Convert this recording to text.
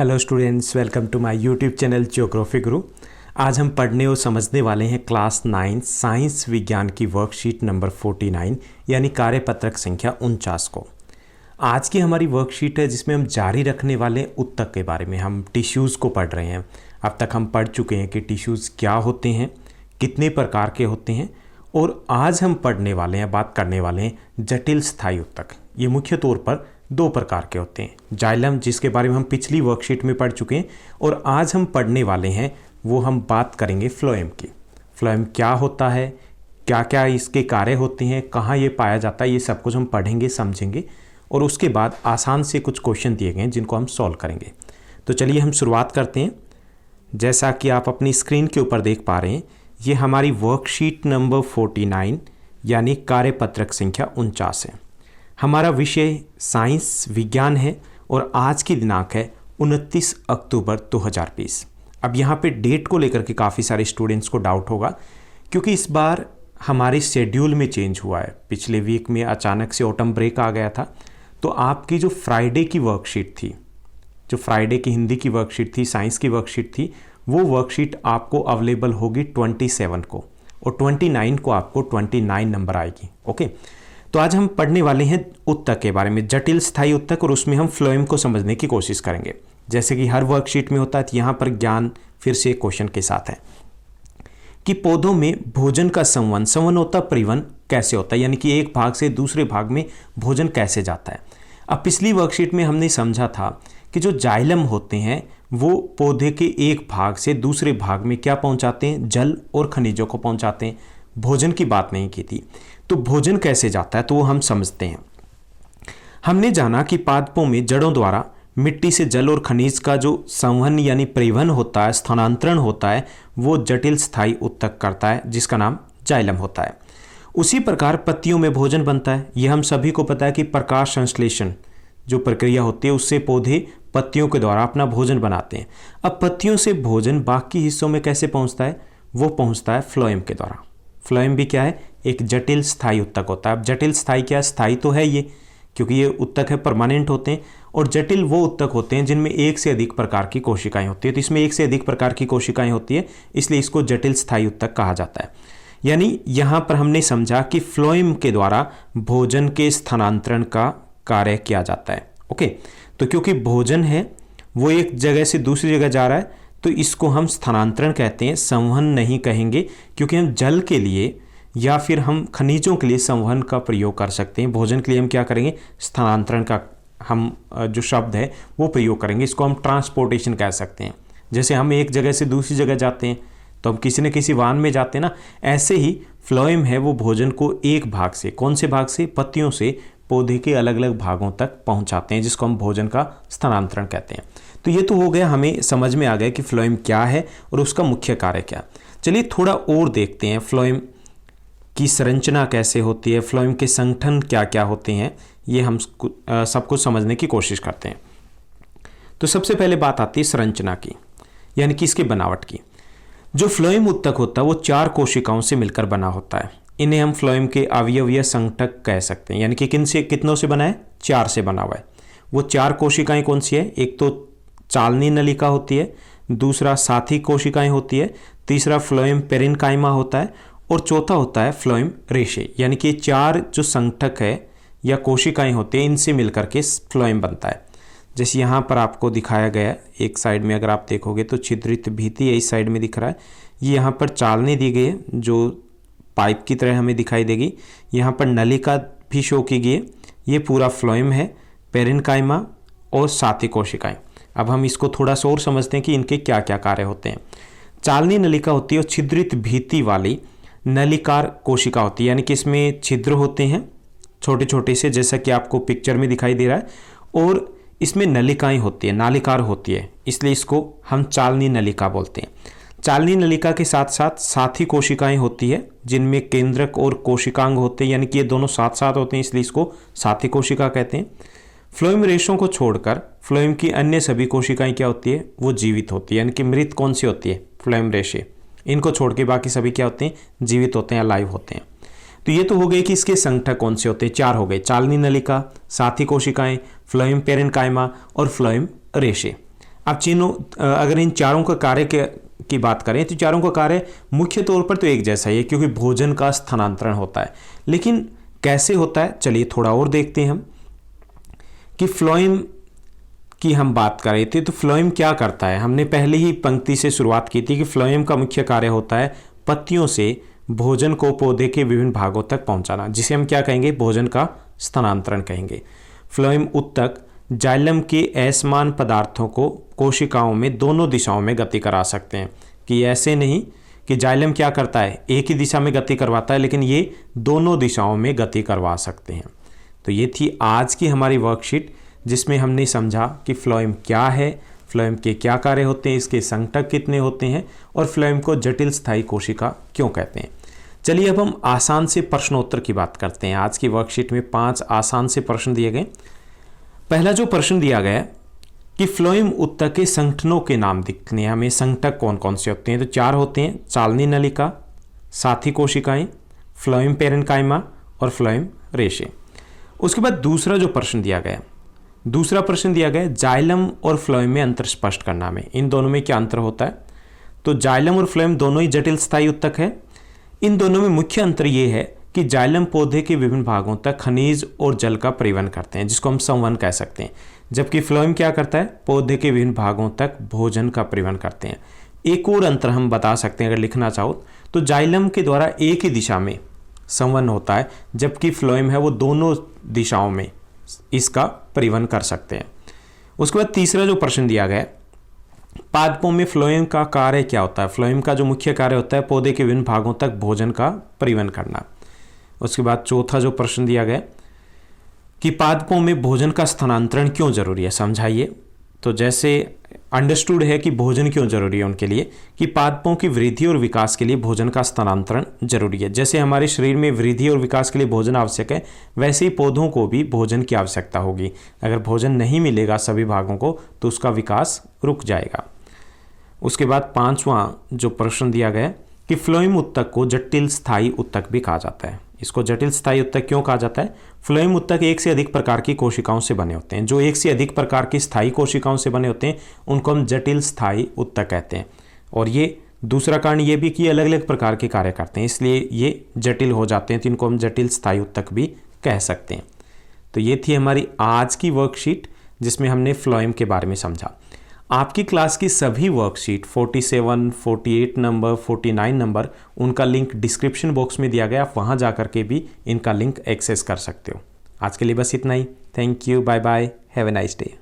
Hello students, welcome to my YouTube channel geography guru. आज हम पढ़ने और समझने वाले हैं क्लास 9 साइंस विज्ञान की वर्कशीट नंबर 49 यानी कार्यपत्रक संख्या 49 को। आज की हमारी वर्कशीट है जिसमें हम जारी रखने वाले उत्तक के बारे में। हम टिश्यूज़ को पढ़ रहे हैं। अब तक हम पढ़ चुके हैं कि टिश्यूज़ क्या होते हैं, कितने प्रकार के होते हैं, और आज हम पढ़ने वाले हैं, बात करने वाले हैं जटिल स्थायी उत्तक। ये मुख्य तौर पर दो प्रकार के होते हैं। जाइलम, जिसके बारे में हम पिछली वर्कशीट में पढ़ चुके हैं, और आज हम पढ़ने वाले हैं वो हम बात करेंगे फ्लोएम की। फ्लोएम क्या होता है, क्या क्या इसके कार्य होते हैं, कहाँ ये पाया जाता है, ये सब कुछ हम पढ़ेंगे, समझेंगे, और उसके बाद आसान से कुछ क्वेश्चन दिए गए हैं जिनको हम सॉल्व करेंगे। तो चलिए हम शुरुआत करते हैं। जैसा कि आप अपनी स्क्रीन के ऊपर देख पा रहे हैं, ये हमारी वर्कशीट नंबर 49 यानी कार्यपत्रक संख्या 49 है। हमारा विषय साइंस विज्ञान है और आज की दिनांक है 29 अक्टूबर 2020। अब यहाँ पे डेट को लेकर के काफ़ी सारे स्टूडेंट्स को डाउट होगा, क्योंकि इस बार हमारे शेड्यूल में चेंज हुआ है। पिछले वीक में अचानक से ऑटम ब्रेक आ गया था, तो आपकी जो फ्राइडे की वर्कशीट थी, जो फ्राइडे की हिंदी की वर्कशीट थी, साइंस की वर्कशीट थी, वो वर्कशीट आपको अवेलेबल होगी 27 को, और 29 को आपको 29 नंबर आएगी। ओके, तो आज हम पढ़ने वाले हैं उत्तक के बारे में, जटिल स्थायी उत्तक, और उसमें हम फ्लोएम को समझने की कोशिश करेंगे। जैसे कि हर वर्कशीट में होता है, यहाँ पर ज्ञान फिर से क्वेश्चन के साथ है कि पौधों में भोजन का संवहन होता है, परिवहन कैसे होता है, यानी कि एक भाग से दूसरे भाग में भोजन कैसे जाता है। अब पिछली वर्कशीट में हमने समझा था कि जो जाइलम होते हैं वो पौधे के एक भाग से दूसरे भाग में क्या पहुंचाते हैं, जल और खनिजों को पहुंचाते हैं। भोजन की बात नहीं की थी। तो भोजन कैसे जाता है तो वो हम समझते हैं। हमने जाना कि पादपों में जड़ों द्वारा मिट्टी से जल और खनिज का जो संवहन यानी परिवहन होता है, स्थानांतरण होता है, वो जटिल स्थायी उत्तक करता है, जिसका नाम जाइलम होता है। उसी प्रकार पत्तियों में भोजन बनता है। यह हम सभी को पता है कि प्रकाश संश्लेषण जो प्रक्रिया होती है, उससे पौधे पत्तियों के द्वारा अपना भोजन बनाते हैं। अब पत्तियों से भोजन बाकी हिस्सों में कैसे पहुंचता है, वो पहुंचता है फ्लोएम के द्वारा। फ्लोएम भी क्या है, एक जटिल स्थायी उत्तक होता है। अब जटिल स्थायी क्या है, स्थायी तो है ये, क्योंकि ये उत्तक है, परमानेंट होते हैं, और जटिल वो उत्तक होते हैं जिनमें एक से अधिक प्रकार की कोशिकाएं होती है। तो इसमें एक से अधिक प्रकार की कोशिकाएं होती है, इसलिए इसको जटिल स्थायी उत्तक कहा जाता है। यानी यहाँ पर हमने समझा कि फ्लोएम के द्वारा भोजन के स्थानांतरण का कार्य किया जाता है। ओके, तो क्योंकि भोजन है वो एक जगह से दूसरी जगह जा रहा है, तो इसको हम स्थानांतरण कहते हैं, संवहन नहीं कहेंगे, क्योंकि हम जल के लिए या फिर हम खनिजों के लिए संवहन का प्रयोग कर सकते हैं। भोजन के लिए हम क्या करेंगे, स्थानांतरण का हम जो शब्द है वो प्रयोग करेंगे। इसको हम ट्रांसपोर्टेशन कह सकते हैं। जैसे हम एक जगह से दूसरी जगह जाते हैं तो हम किसी न किसी वाहन में जाते हैं ना, ऐसे ही फ्लोएम है वो भोजन को एक भाग से, कौन से भाग से, पत्तियों से पौधे के अलग अलग भागों तक पहुंचाते हैं, जिसको हम भोजन का स्थानांतरण कहते हैं। तो ये तो हो गया, हमें समझ में आ गया कि फ्लोएम क्या है और उसका मुख्य कार्य क्या। चलिए थोड़ा और देखते हैं, फ्लोएम की संरचना कैसे होती है, फ्लोएम के संगठन क्या क्या होते हैं, ये हम सब कुछ समझने की कोशिश करते हैं। तो सबसे पहले बात आती है संरचना की, यानी कि इसकी बनावट की। जो फ्लोएम उत्तक होता है वो 4 कोशिकाओं से मिलकर बना होता है। इन्हें हम फ्लोएम के अवयवीय संघटक कह सकते हैं, यानी कि कितनों से बना है, 4 से बना हुआ है। वो 4 कोशिकाएं कौन सी है, एक तो चालनी नलिका होती है, दूसरा साथी कोशिकाएं होती है, तीसरा फ्लोएम पेरेन्काइमा होता है, और चौथा होता है फ्लोएम रेशे। यानी कि 4 जो संघटक है या कोशिकाएं होती हैं, इनसे मिलकर के फ्लोएम बनता है। जैसे यहाँ पर आपको दिखाया गया, एक साइड में अगर आप देखोगे तो छिद्रित भित्ति है, इस साइड में दिख रहा है। ये यहाँ पर चालनी दी गई है जो पाइप की तरह हमें दिखाई देगी। यहाँ पर नलिका भी शो की गई है। ये पूरा फ्लोएम है, पेरेन्काइमा और साथी कोशिकाएं। अब हम इसको थोड़ा सा और समझते हैं कि इनके क्या क्या कार्य होते हैं। चालनी नलिका होती है और छिद्रित भित्ति वाली नलिकार कोशिका होती है, यानी कि इसमें छिद्र होते हैं छोटे छोटे से, जैसा कि आपको पिक्चर में दिखाई दे रहा है, और इसमें नलिकाएं होती है, नालिकार होती है, इसलिए इसको हम चालनी नलिका बोलते हैं। चालनी नलिका के साथ साथ साथी कोशिकाएं होती है, जिनमें केंद्रक और कोशिकांग होते हैं, यानी कि ये दोनों साथ साथ होते हैं, इसलिए इसको साथी कोशिका कहते हैं। फ्लोएम रेशों को छोड़कर फ्लोएम की अन्य सभी कोशिकाएं क्या होती है, वो जीवित होती है, यानी कि मृत कौन सी होती है, फ्लोएम रेशे। इनको छोड़ के बाकी सभी क्या होते हैं, जीवित होते हैं, लाइव होते हैं। तो ये तो हो गए कि इसके संघटक कौन से होते हैं, 4 हो गए, चालनी नलिका, साथी कोशिकाएं, फ्लोएम पेरेन्काइमा और फ्लोएम रेशे। अब अगर इन चारों का कार्य की बात करें तो चारों का कार्य मुख्य तौर पर तो एक जैसा ही है, क्योंकि भोजन का स्थानांतरण होता है। लेकिन कैसे होता है, चलिए थोड़ा और देखते हैं हम कि फ्लोएम की हम बात कर रहे थे। तो फ्लोएम क्या करता है, हमने पहले ही पंक्ति से शुरुआत की थी कि फ्लोएम का मुख्य कार्य होता है पत्तियों से भोजन को पौधे के विभिन्न भागों तक पहुंचाना, जिसे हम क्या कहेंगे, भोजन का स्थानांतरण कहेंगे। फ्लोएम उत्तक जाइलम के असमान पदार्थों को कोशिकाओं में दोनों दिशाओं में गति करा सकते हैं, कि ऐसे नहीं कि जाइलम क्या करता है, एक ही दिशा में गति करवाता है, लेकिन ये दोनों दिशाओं में गति करवा सकते हैं। तो ये थी आज की हमारी वर्कशीट, जिसमें हमने समझा कि फ्लोएम क्या है, फ्लोएम के क्या कार्य होते हैं, इसके संघटक कितने होते हैं, और फ्लोएम को जटिल स्थायी कोशिका क्यों कहते हैं। चलिए अब हम आसान से प्रश्नोत्तर की बात करते हैं। आज की वर्कशीट में 5 आसान से प्रश्न दिए गए। पहला जो प्रश्न दिया गया कि फ्लोएम उत्तक के संगठनों के नाम लिखने, हमें संघटक कौन कौन से होते हैं। तो 4 होते हैं, चालनी नलिका, साथी कोशिकाएं, फ्लोएम पेरेन्काइमा और फ्लोएम रेशे। उसके बाद दूसरा जो प्रश्न दिया गया जाइलम और फ्लोएम में अंतर स्पष्ट करना में, इन दोनों में क्या अंतर होता है। तो जाइलम और फ्लोएम दोनों ही जटिल स्थायी उत्तक है। इन दोनों में मुख्य अंतर ये है कि जाइलम पौधे के विभिन्न भागों तक खनिज और जल का परिवहन करते हैं, जिसको हम संवहन कह सकते हैं, जबकि फ्लोएम क्या करता है, पौधे के विभिन्न भागों तक भोजन का परिवहन करते हैं। एक और अंतर हम बता सकते हैं अगर लिखना चाहो तो, जाइलम के द्वारा एक ही दिशा में संवहन होता है, जबकि फ्लोएम है वो दोनों दिशाओं में इसका परिवहन कर सकते हैं। उसके बाद तीसरा जो प्रश्न दिया गया, पादपों में फ्लोएम का कार्य क्या होता है। फ्लोएम का जो मुख्य कार्य होता है पौधे के विभिन्न भागों तक भोजन का परिवहन करना। उसके बाद चौथा जो प्रश्न दिया गया कि पादपों में भोजन का स्थानांतरण क्यों जरूरी है, समझाइए। तो जैसे अंडरस्टूड है कि भोजन क्यों जरूरी है उनके लिए, कि पादपों की वृद्धि और विकास के लिए भोजन का स्थानांतरण जरूरी है। जैसे हमारे शरीर में वृद्धि और विकास के लिए भोजन आवश्यक है, वैसे ही पौधों को भी भोजन की आवश्यकता होगी। अगर भोजन नहीं मिलेगा सभी भागों को तो उसका विकास रुक जाएगा। उसके बाद 5वां जो प्रश्न दिया गया कि फ्लोएम उत्तक को जटिल स्थायी उत्तक भी कहा जाता है। इसको जटिल स्थायी उत्तक क्यों कहा जाता है, फ्लोएम उत्तक एक से अधिक प्रकार की कोशिकाओं से बने होते हैं। जो एक से अधिक प्रकार की स्थायी कोशिकाओं से बने होते हैं उनको हम जटिल स्थायी उत्तक कहते हैं। और ये दूसरा कारण ये भी कि अलग अलग प्रकार के कार्य करते हैं, इसलिए ये जटिल हो जाते हैं, तो इनको हम जटिल स्थायी उत्तक भी कह सकते हैं। तो ये थी हमारी आज की वर्कशीट, जिसमें हमने फ्लोएम के बारे में समझा। आपकी क्लास की सभी वर्कशीट 47, 48 नंबर, 49 नंबर, उनका लिंक डिस्क्रिप्शन बॉक्स में दिया गया, आप वहाँ जा कर के भी इनका लिंक एक्सेस कर सकते हो। आज के लिए बस इतना ही। Thank you, bye bye, have a nice day.